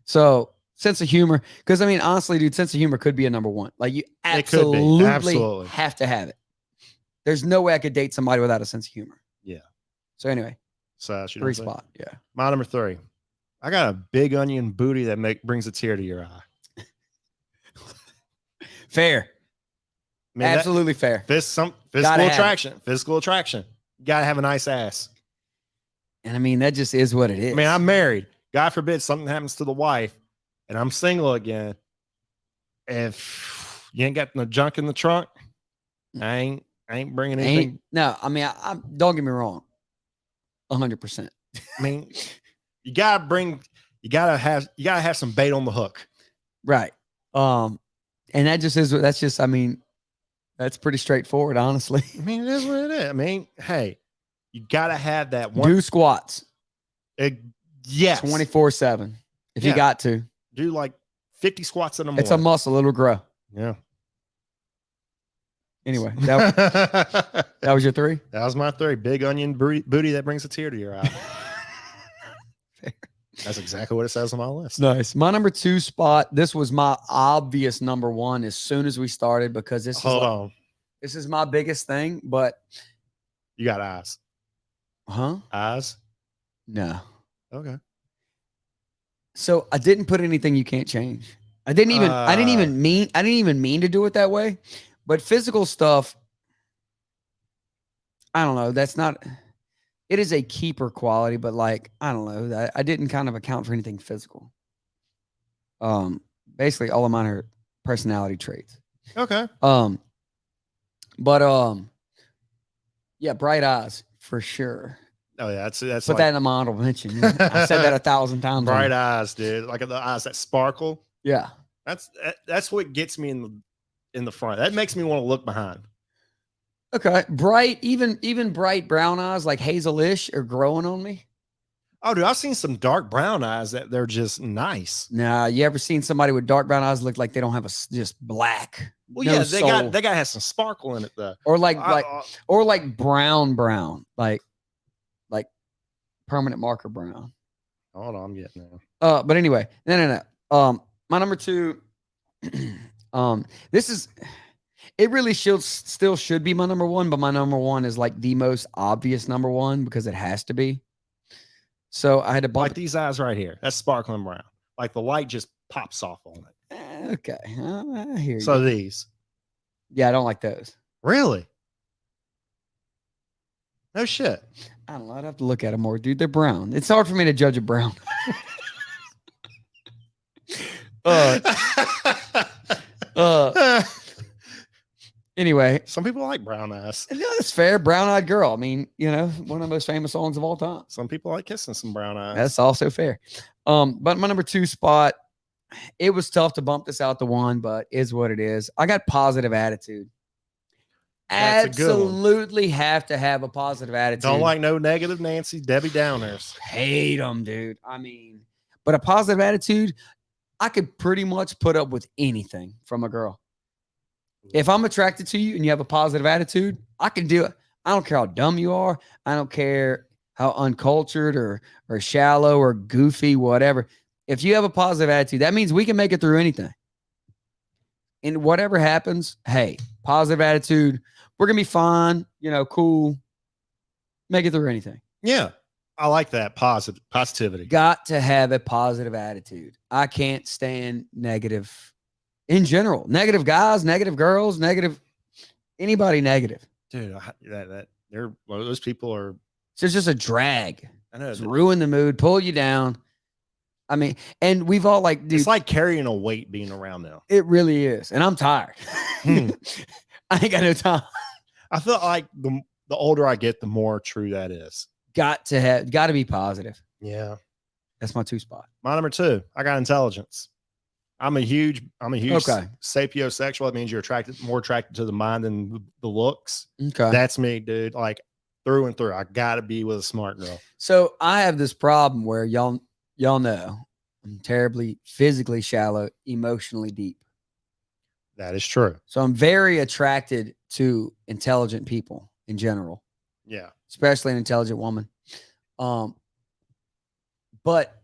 So sense of humor, because I mean, honestly, dude, sense of humor could be a number 1. Like you It could be. absolutely, Absolutely. have to have it. There's no way I could date somebody without a sense of humor. Yeah. So anyway, So that's your 3 number three. spot. Yeah. My number 3. I got a big onion booty that brings a tear to your eye. Fair. I mean, Absolutely fair. physical Gotta have it. attraction. Physical attraction. You gotta have a nice ass. And I mean, that just is what it is. I mean, I'm married. God forbid something happens to the wife and I'm single again. If you ain't got no junk in the trunk, I ain't bringing anything. No, I mean, I don't get me wrong. 100%. I mean, you gotta have some bait on the hook. Right. And that's just, I mean, that's pretty straightforward, honestly. I mean, it is what it is. I mean, hey, you gotta have that one. Do squats Yes. 24/7 if you Yeah. got to. Do like 50 squats in a morning. It's a muscle, it'll grow. Yeah. Anyway, that was your 3? That was my 3. Big onion booty that brings a tear to your eye. That's exactly what it says on my list. Nice. My number 2 spot. This was my obvious number 1 as soon as we started because Hold on. This is my biggest thing. But you got eyes. Eyes? No. Okay. So I didn't put anything you can't change. I didn't even mean to do it that way. But physical stuff, I don't know. That's not. It is a keeper quality, but like, I don't know. I didn't kind of account for anything physical. Basically all of mine are personality traits. Okay. Yeah, bright eyes for sure. Oh yeah, that's put that in the honorable mention. I said that 1,000 times. Bright eyes, dude. Like the eyes that sparkle. Yeah. That's what gets me in the front. That makes me want to look behind. Okay. Bright, even bright brown eyes like hazelish are growing on me. Oh, dude, I've seen some dark brown eyes that they're just nice. Nah, you ever seen somebody with dark brown eyes look like they don't have just black? Well, yeah, they got has some sparkle in it though. Or like brown, like permanent marker brown. Hold on, I'm getting there. But anyway, no. My number 2, this is. It really still should be my number 1, but my number 1 is like the most obvious number 1 because it has to be. So I had to bump like these eyes right here. That's sparkling brown. Like the light just pops off on it. Okay, I hear you. So these. Yeah, I don't like those. Really? No shit. I don't know. I'd have to look at them more, dude. They're brown. It's hard for me to judge a brown. Anyway, some people like brown eyes. No, that's fair. Brown-eyed girl. I mean, one of the most famous songs of all time. Some people like kissing some brown eyes. That's also fair. But my number 2 spot, it was tough to bump this out to 1, but is what it is. I got positive attitude. That's absolutely have to have a positive attitude. Don't like no negative Nancy, Debbie Downers. Hate them, dude. I mean, but a positive attitude, I could pretty much put up with anything from a girl. If I'm attracted to you and you have a positive attitude, I can do it. I don't care how dumb you are. I don't care how uncultured or shallow or goofy, whatever. If you have a positive attitude, that means we can make it through anything. And whatever happens, hey, positive attitude, we're going to be fine, cool, make it through anything. Yeah. I like that positivity. Got to have a positive attitude. I can't stand negative in general. Negative guys, negative girls, anybody negative. Dude, those people are. It's just a drag. I know. It's ruin the mood, pull you down. I mean, and we've all dude, it's like carrying a weight being around them. It really is. And I'm tired. I ain't got no time. I feel like the older I get, the more true that is. Got to be positive. Yeah. That's my 2 spot. My number 2, I got intelligence. I'm a huge sapiosexual. That means you're more attracted to the mind than the looks. Okay. That's me, dude. Like through and through. I gotta be with a smart girl. So I have this problem where y'all know I'm terribly physically shallow, emotionally deep. That is true. So I'm very attracted to intelligent people in general. Yeah. Especially an intelligent woman. But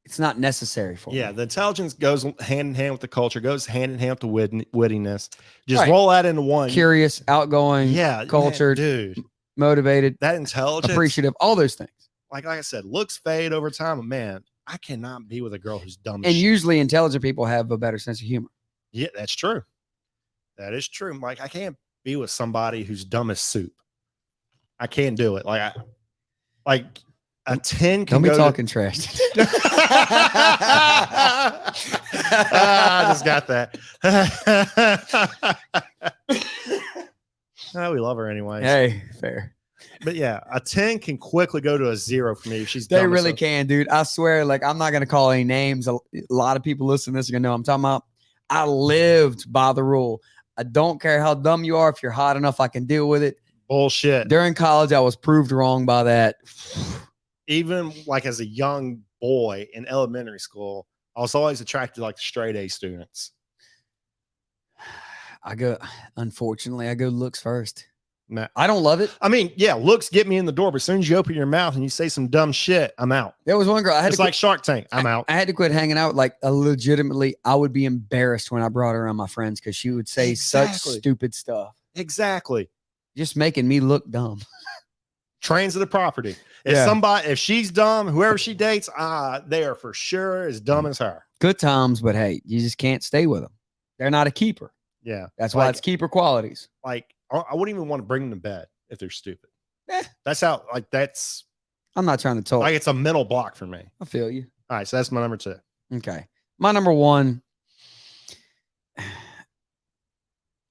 it's not necessary for me. Yeah, the intelligence goes hand in hand with the culture, goes hand in hand with the wittiness. Just roll that into one. Curious, outgoing, cultured, dude, motivated, that intelligence, appreciative, all those things. Like I said, looks fade over time, but man, I cannot be with a girl who's dumb. And usually intelligent people have a better sense of humor. Yeah, that's true. That is true. Like I can't be with somebody who's dumb as soup. I can't do it. Like a 10 can Don't be talking trash. I just got that. We love her anyway. Hey, fair. But yeah, a 10 can quickly go to a 0 for me if she's They really can, dude. I swear, I'm not gonna call any names. A lot of people listening to this are gonna know what I'm talking about. I lived by the rule. I don't care how dumb you are. If you're hot enough, I can deal with it. Bullshit. During college, I was proved wrong by that. Even like as a young boy in elementary school, I was always attracted to like the straight A students. Unfortunately, I go looks first. Nah. I don't love it. I mean, yeah, looks get me in the door, but as soon as you open your mouth and you say some dumb shit, I'm out. There was one girl. It's like Shark Tank. I'm out. I had to quit hanging out. Like legitimately, I would be embarrassed when I brought her around my friends because she would say such stupid stuff. Exactly. Just making me look dumb. Trains of the property. If she's dumb, whoever she dates, they are for sure as dumb as her. Good times, but hey, you just can't stay with them. They're not a keeper. Yeah. That's why it's keeper qualities. Like, I wouldn't even want to bring them to bed if they're stupid. That's how, like, that's. I'm not trying to talk. Like, it's a mental block for me. I feel you. All right. So that's my number 2. Okay. My number 1.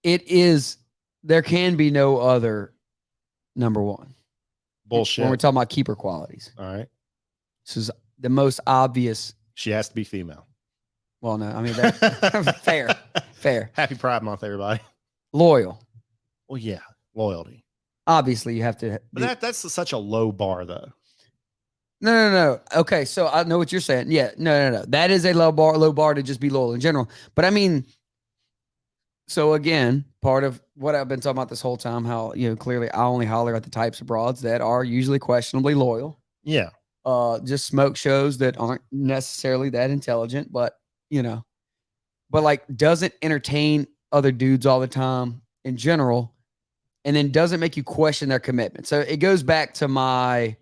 There can be no other number 1. Bullshit. When we're talking about keeper qualities. All right. This is the most obvious. She has to be female. Well, no, I mean, fair. Happy Pride Month, everybody. Loyal. Well, yeah, loyalty. Obviously, you have to. But that's such a low bar, though. No. Okay, so I know what you're saying. Yeah, no. That is a low bar to just be loyal in general. But I mean, so again, part of what I've been talking about this whole time, how clearly I only holler at the types of broads that are usually questionably loyal. Yeah. Just smoke shows that aren't necessarily that intelligent, but like doesn't entertain other dudes all the time in general, and then doesn't make you question their commitment. So it goes back to my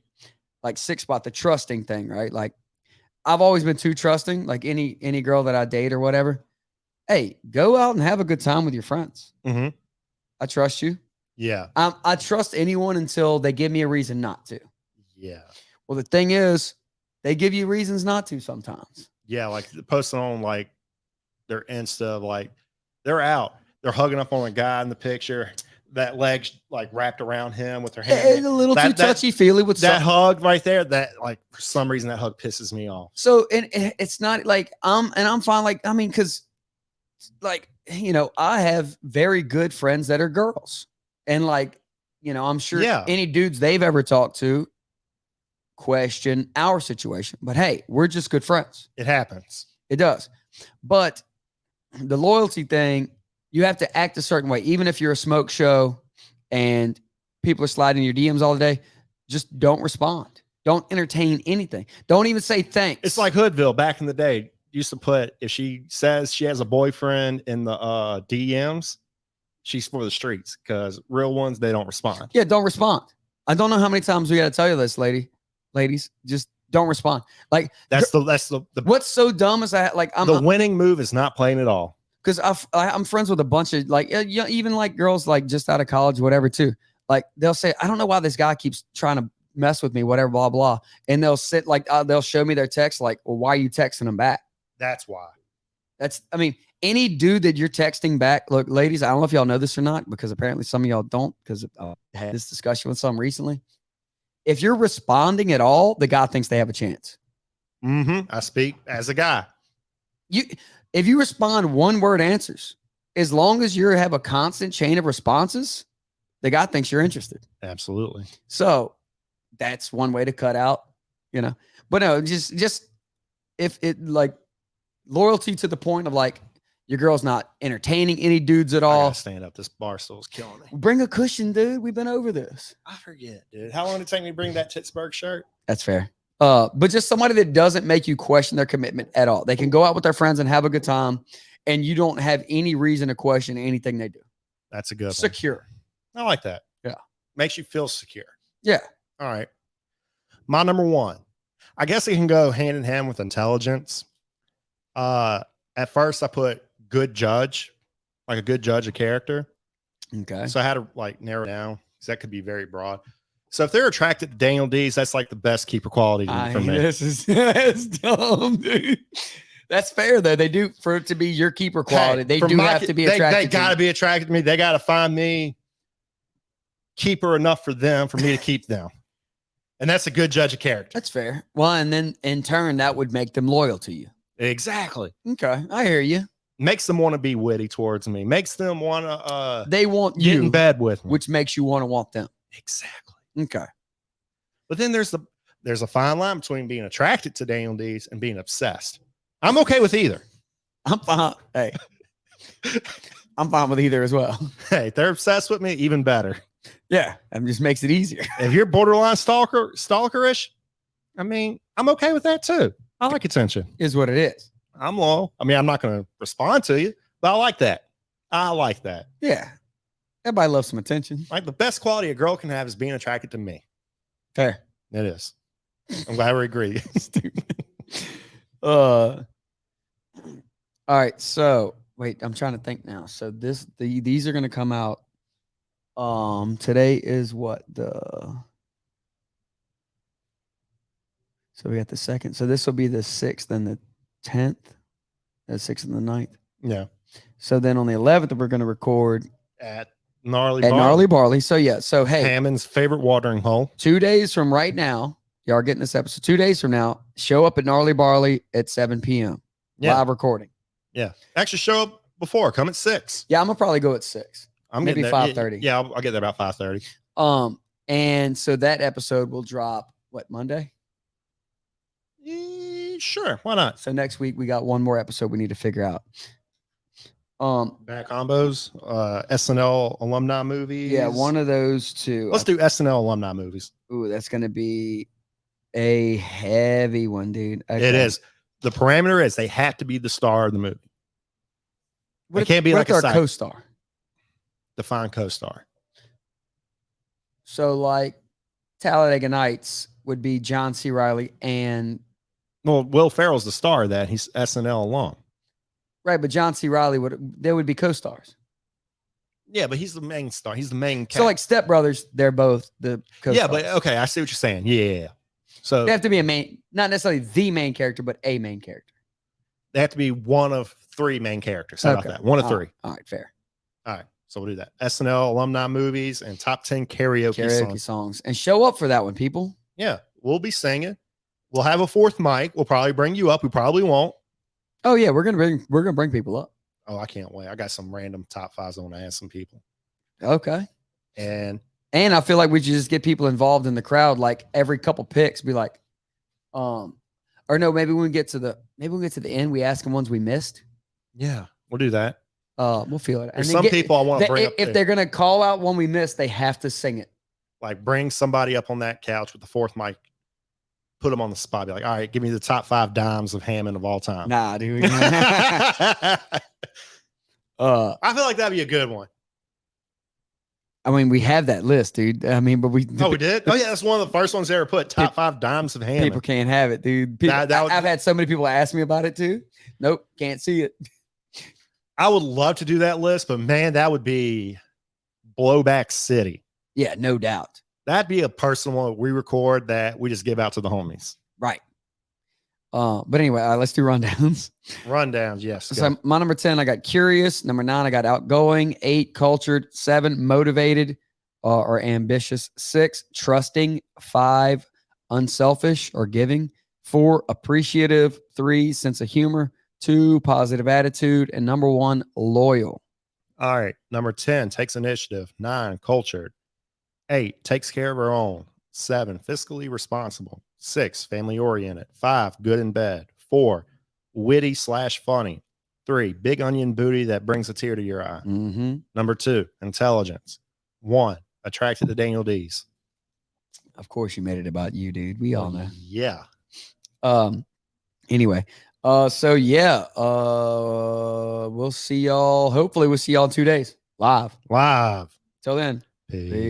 like 6 spot, the trusting thing, right? Like I've always been too trusting, like any girl that I date or whatever. Hey, go out and have a good time with your friends. Mm-hmm. I trust you. Yeah. I trust anyone until they give me a reason not to. Yeah. Well, the thing is, they give you reasons not to sometimes. Yeah, like posting on like their Insta, like they're out, they're hugging up on a guy in the picture, that leg's like wrapped around him with their hand. It's a little too touchy feely with that hug right there. That like for some reason that hug pisses me off. So and it's not like I'm fine. Like I mean, because like I have very good friends that are girls, and like I'm sure any dudes they've ever talked to question our situation, but hey, we're just good friends. It happens. It does. But the loyalty thing, you have to act a certain way. Even if you're a smoke show and people are sliding your DMs all day, just don't respond. Don't entertain anything. Don't even say thanks. It's like Hoodville back in the day. Used to put, if she says she has a boyfriend in the DMs, she's for the streets, because real ones, they don't respond. Yeah, don't respond. I don't know how many times we got to tell you this, ladies, just don't respond. Like that's the what's so dumb is the winning move is not playing at all. Because I'm friends with a bunch of like even like girls like just out of college, whatever too. Like they'll say, I don't know why this guy keeps trying to mess with me, whatever, blah blah. And they'll sit like they'll show me their text, like, well, why are you texting them back? That's why. I mean, any dude that you're texting back. Look, ladies, I don't know if y'all know this or not, because apparently some of y'all don't, because I had this discussion with some recently. If you're responding at all, the guy thinks they have a chance. Mm-hmm. I speak as a guy. If you respond 1-word answers, as long as you have a constant chain of responses, the guy thinks you're interested. Absolutely. So that's one way to cut out, But no, just if it like loyalty to the point of like your girl's not entertaining any dudes at all. I gotta stand up. This bar stool's killing me. Bring a cushion, dude. We've been over this. I forget, dude. How long did it take me to bring that Pittsburgh shirt? That's fair. But just somebody that doesn't make you question their commitment at all. They can go out with their friends and have a good time, and you don't have any reason to question anything they do. That's a good one. Secure. I like that. Yeah. Makes you feel secure. Yeah. All right. My number 1. I guess it can go hand in hand with intelligence. At first I put good judge, like a good judge of character. Okay. So I had to like narrow it down, because that could be very broad. So if they're attracted to Daniel Dees, that's like the best keeper quality for me. That's dumb, dude. That's fair though. They do, for it to be your keeper quality. They do have to be attracted. They got to be attracted to me. They got to find me keeper enough for them, for me to keep them. And that's a good judge of character. That's fair. Well, and then in turn, that would make them loyal to you. Exactly. Okay. I hear you. makes them want to be witty towards me, makes them want to They want get in you, bed with me. which makes you want them. Exactly. Okay. But then there's a fine line between being attracted to Daniel Dees and being obsessed. I'm okay with either. I'm fine. Hey, I'm fine with either as well. Hey, if they're obsessed with me, even better. Yeah, it just makes it easier. If you're borderline stalkerish, I mean, I'm okay with that too. I like attention. Is what it is. I'm loyal. I mean, I'm not going to respond to you, but I like that. I like that. Yeah. Everybody loves some attention. Like the best quality a girl can have is being attracted to me. Fair. It is. I'm glad we agree. Stupid. All right. So wait, I'm trying to think now. So these are gonna come out. Today is what so we got the 2nd. So this will be the 6th and the 10th, the 6th and the 9th. Yeah. So then on the 11th, we're gonna record At Gnarly at Barley. Gnarly Barley. So yeah. So hey, Hammond's favorite watering hole. 2 days from right now, y'all are getting this episode. 2 days from now, show up at Gnarly Barley at 7 p.m. Yeah. Live recording. Yeah. Actually, show up before. Come at 6. Yeah, I'm gonna probably go at 6. I'm Maybe getting there. 5:30. Yeah, I'll get there about 5:30. And so that episode will drop what, Monday? Sure. Why not? So next week we got one more episode we need to figure out. Back combos, SNL alumni movies. Yeah, one of those two. Let's do SNL alumni movies. Ooh, that's gonna be a heavy one, dude. It is. The parameter is they have to be the star of the movie. What It can't be what like if a they're side. co-star? Define co-star. So like Talladega Nights would be John C. Reilly and Well, Will Ferrell's the star of that. He's SNL alum. right, but John C. Reilly they would be co-stars. Yeah, but he's the main star. He's the main. So like Step Brothers, they're both the co-stars. yeah, but okay, I see what you're saying. Yeah. So they have to be a main, not necessarily the main character, but a main character. they have to be one of 3 main characters. How about Okay. that? One of All 3. right. All right, fair. All right. So we'll do that. SNL alumni movies and top 10 karaoke songs. songs. And show up for that one, people. Yeah, we'll be singing. We'll have a 4th mic. We'll probably bring you up. We probably won't. Oh yeah, we're gonna bring people up. Oh, I can't wait. I got some random top 5s I want to ask some people. Okay. And I feel like we should just get people involved in the crowd, like every couple picks, be like, or no, maybe when we get to the end, we ask them ones we missed. yeah, we'll do that. We'll feel it. There's then some people I want to bring up. if too. they're gonna call out one we missed, they have to sing it. Like bring somebody up on that couch with the 4th mic, put them on the spot. Be like, all right, give me the top 5 dimes of Hammond of all time. Nah, dude. I I feel like that'd be a good one. mean, we have that list, dude. I mean, but we Oh, we did? Oh, yeah, that's one of the first ones they ever put. Top 5 dimes of Hammond. people can't have it, dude. That would- I've had so many people ask me about it too. Nope, can't see it. I would love to do that list, but man, that would be blowback city. Yeah, no doubt. That'd be a personal one we record that we just give out to the homies. Right. But anyway, let's do rundowns. Rundowns, yes. So my number 10, I got curious. Number 9, I got outgoing. 8, cultured. 7, motivated or ambitious. 6, trusting. 5, unselfish or giving. 4, appreciative. 3, sense of humor. 2, positive attitude. And number 1, loyal. All right. Number 10, takes initiative. 9, cultured. 8, takes care of her own. 7, fiscally responsible. 6, family oriented. 5, good in bed. 4, witty / funny. 3, big onion booty that brings a tear to your eye. Mm-hmm. Number 2, intelligence. 1, attracted to Daniel Dees. Of course, you made it about you, dude. We all know. Yeah. Anyway, so yeah, we'll see y'all. Hopefully, we'll see y'all in 2 days live. Live. Till then, Peace.